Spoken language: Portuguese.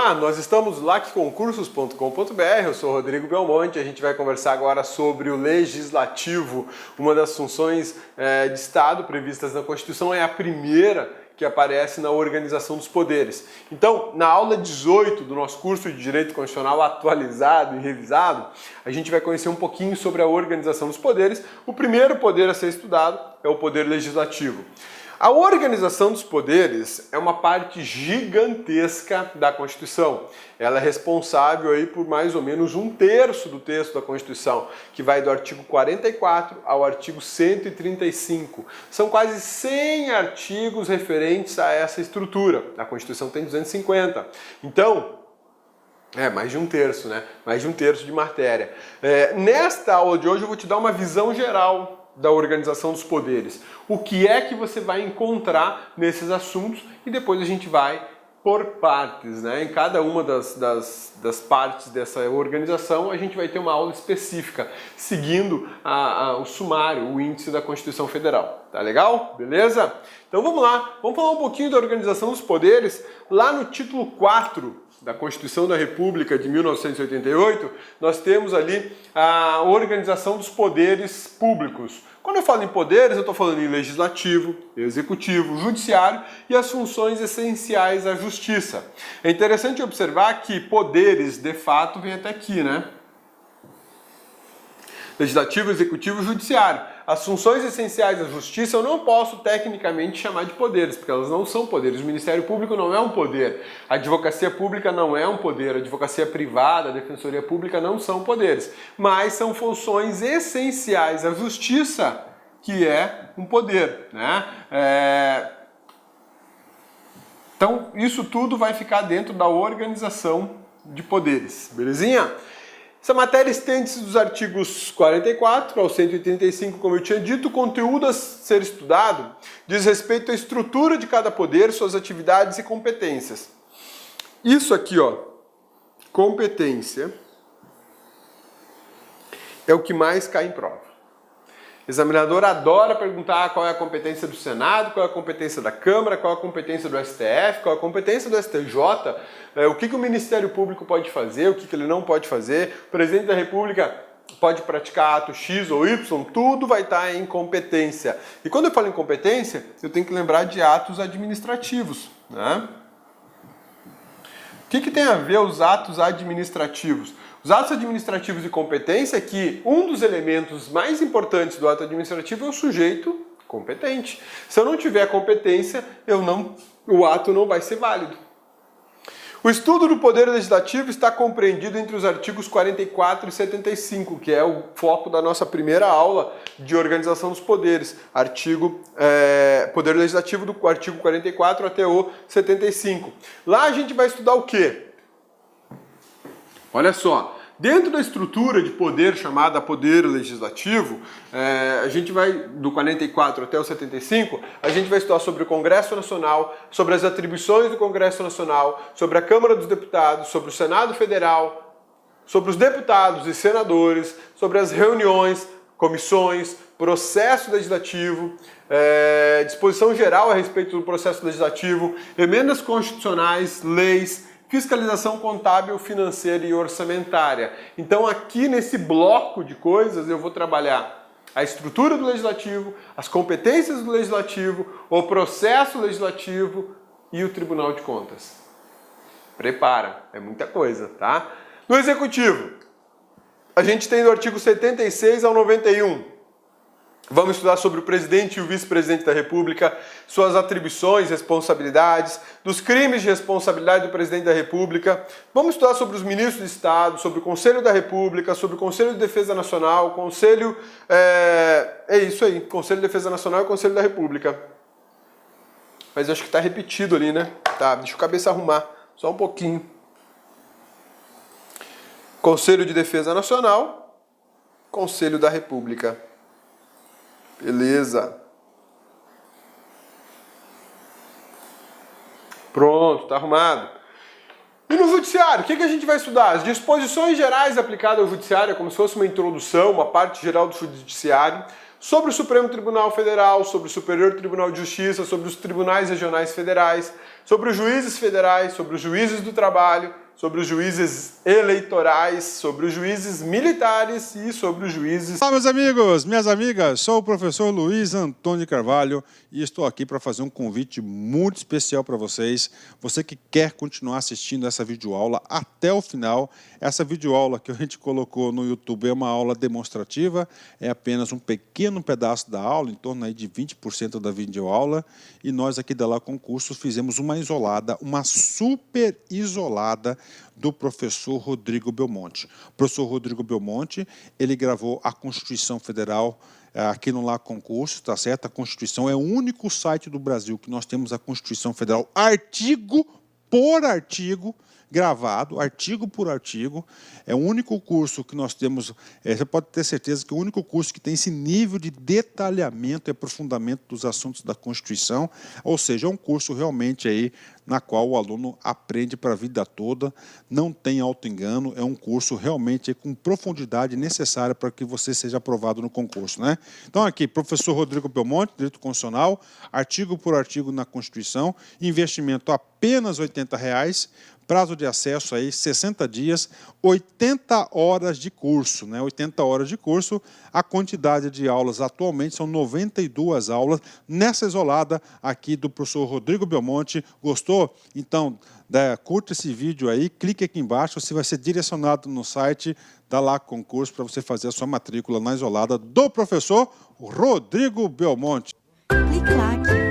Nós estamos no lacconcursos.com.br, eu sou o Rodrigo Belmonte, a gente vai conversar agora sobre o Legislativo. Uma das funções de Estado previstas na Constituição é a primeira que aparece na organização dos poderes. Então, na aula 18 do nosso curso de Direito Constitucional atualizado e revisado, a gente vai conhecer um pouquinho sobre a organização dos poderes. O primeiro poder a ser estudado é o poder legislativo. A organização dos poderes é uma parte gigantesca da Constituição. Ela é responsável aí por mais ou menos 1/3 do texto da Constituição, que vai do artigo 44 ao artigo 135. São quase 100 artigos referentes a essa estrutura. A Constituição tem 250. Então, mais de 1/3, né? Mais de 1/3 de matéria. Nesta aula de hoje eu vou te dar uma visão geral da organização dos poderes. O que é que você vai encontrar nesses assuntos e depois a gente vai por partes, né? Em cada uma das partes dessa organização a gente vai ter uma aula específica, seguindo o sumário, o índice da Constituição Federal. Tá legal? Beleza? Então vamos lá, vamos falar um pouquinho da organização dos poderes. Lá no título 4 da Constituição da República de 1988, nós temos ali a organização dos poderes públicos. Quando eu falo em poderes, eu estou falando em legislativo, executivo, judiciário e as funções essenciais à justiça. É interessante observar que poderes, de fato, vem até aqui, né? Legislativo, executivo e judiciário. As funções essenciais da justiça eu não posso tecnicamente chamar de poderes, porque elas não são poderes. O Ministério Público não é um poder, a advocacia pública não é um poder, a advocacia privada, a defensoria pública não são poderes, mas são funções essenciais à justiça, que é um poder, né? Então, isso tudo vai ficar dentro da organização de poderes, belezinha? Essa matéria estende-se dos artigos 44 ao 135, como eu tinha dito. O conteúdo a ser estudado diz respeito à estrutura de cada poder, suas atividades e competências. Isso aqui, ó, competência, é o que mais cai em prova. O examinador adora perguntar qual é a competência do Senado, qual é a competência da Câmara, qual é a competência do STF, qual é a competência do STJ, o que o Ministério Público pode fazer, o que ele não pode fazer, o Presidente da República pode praticar ato X ou Y, tudo vai estar em competência. E quando eu falo em competência, eu tenho que lembrar de atos administrativos, né? O que tem a ver os atos administrativos? Os atos administrativos de competência é que um dos elementos mais importantes do ato administrativo é o sujeito competente. Se eu não tiver competência, o ato não vai ser válido. O estudo do Poder Legislativo está compreendido entre os artigos 44 e 75, que é o foco da nossa primeira aula de organização dos poderes. Poder Legislativo do artigo 44 até o 75. Lá a gente vai estudar o quê? Olha só, dentro da estrutura de poder chamada Poder Legislativo, a gente vai, do 44 até o 75, a gente vai estudar sobre o Congresso Nacional, sobre as atribuições do Congresso Nacional, sobre a Câmara dos Deputados, sobre o Senado Federal, sobre os deputados e senadores, sobre as reuniões, comissões, processo legislativo, disposição geral a respeito do processo legislativo, emendas constitucionais, leis, fiscalização contábil, financeira e orçamentária. Então aqui nesse bloco de coisas eu vou trabalhar a estrutura do legislativo, as competências do legislativo, o processo legislativo e o Tribunal de Contas. Prepara, é muita coisa, tá? No executivo, a gente tem do artigo 76 ao 91. Vamos estudar sobre o presidente e o vice-presidente da República, suas atribuições, responsabilidades, dos crimes de responsabilidade do presidente da República. Vamos estudar sobre os ministros de Estado, sobre o Conselho da República, sobre o Conselho de Defesa Nacional, Conselho... Conselho de Defesa Nacional e Conselho da República. Mas eu acho que está repetido ali, né? Tá, deixa a cabeça arrumar, só um pouquinho. Conselho de Defesa Nacional, Conselho da República. Beleza. Pronto, tá arrumado. E no judiciário, o que a gente vai estudar? As disposições gerais aplicadas ao judiciário, é como se fosse uma introdução, uma parte geral do judiciário, sobre o Supremo Tribunal Federal, sobre o Superior Tribunal de Justiça, sobre os tribunais regionais federais, sobre os juízes federais, sobre os juízes do trabalho, sobre os juízes eleitorais, sobre os juízes militares e sobre os juízes... Olá, meus amigos, minhas amigas, sou o professor Luiz Antônio Carvalho e estou aqui para fazer um convite muito especial para vocês. Você que quer continuar assistindo essa videoaula até o final, essa videoaula que a gente colocou no YouTube é uma aula demonstrativa, é apenas um pequeno pedaço da aula, em torno aí de 20% da videoaula, e nós aqui da La Concursos fizemos uma isolada, uma super isolada do professor Rodrigo Belmonte. O professor Rodrigo Belmonte, ele gravou a Constituição Federal aqui no La Concursos, tá certo? A Constituição é o único site do Brasil que nós temos a Constituição Federal artigo por artigo, gravado, artigo por artigo. É o único curso que nós temos, você pode ter certeza que o único curso que tem esse nível de detalhamento e aprofundamento dos assuntos da Constituição, ou seja, é um curso realmente aí na qual o aluno aprende para a vida toda, não tem auto-engano, é um curso realmente com profundidade necessária para que você seja aprovado no concurso, né? Então aqui, professor Rodrigo Belmonte, Direito Constitucional, artigo por artigo na Constituição, investimento apenas R$ 80, prazo de acesso aí 60 dias, 80 horas de curso, né? 80 horas de curso, a quantidade de aulas atualmente são 92 aulas, nessa isolada aqui do professor Rodrigo Belmonte. Gostou? Então, curta esse vídeo aí, clique aqui embaixo, você vai ser direcionado no site da La Concursos para você fazer a sua matrícula na isolada do professor Rodrigo Belmonte. Clique lá.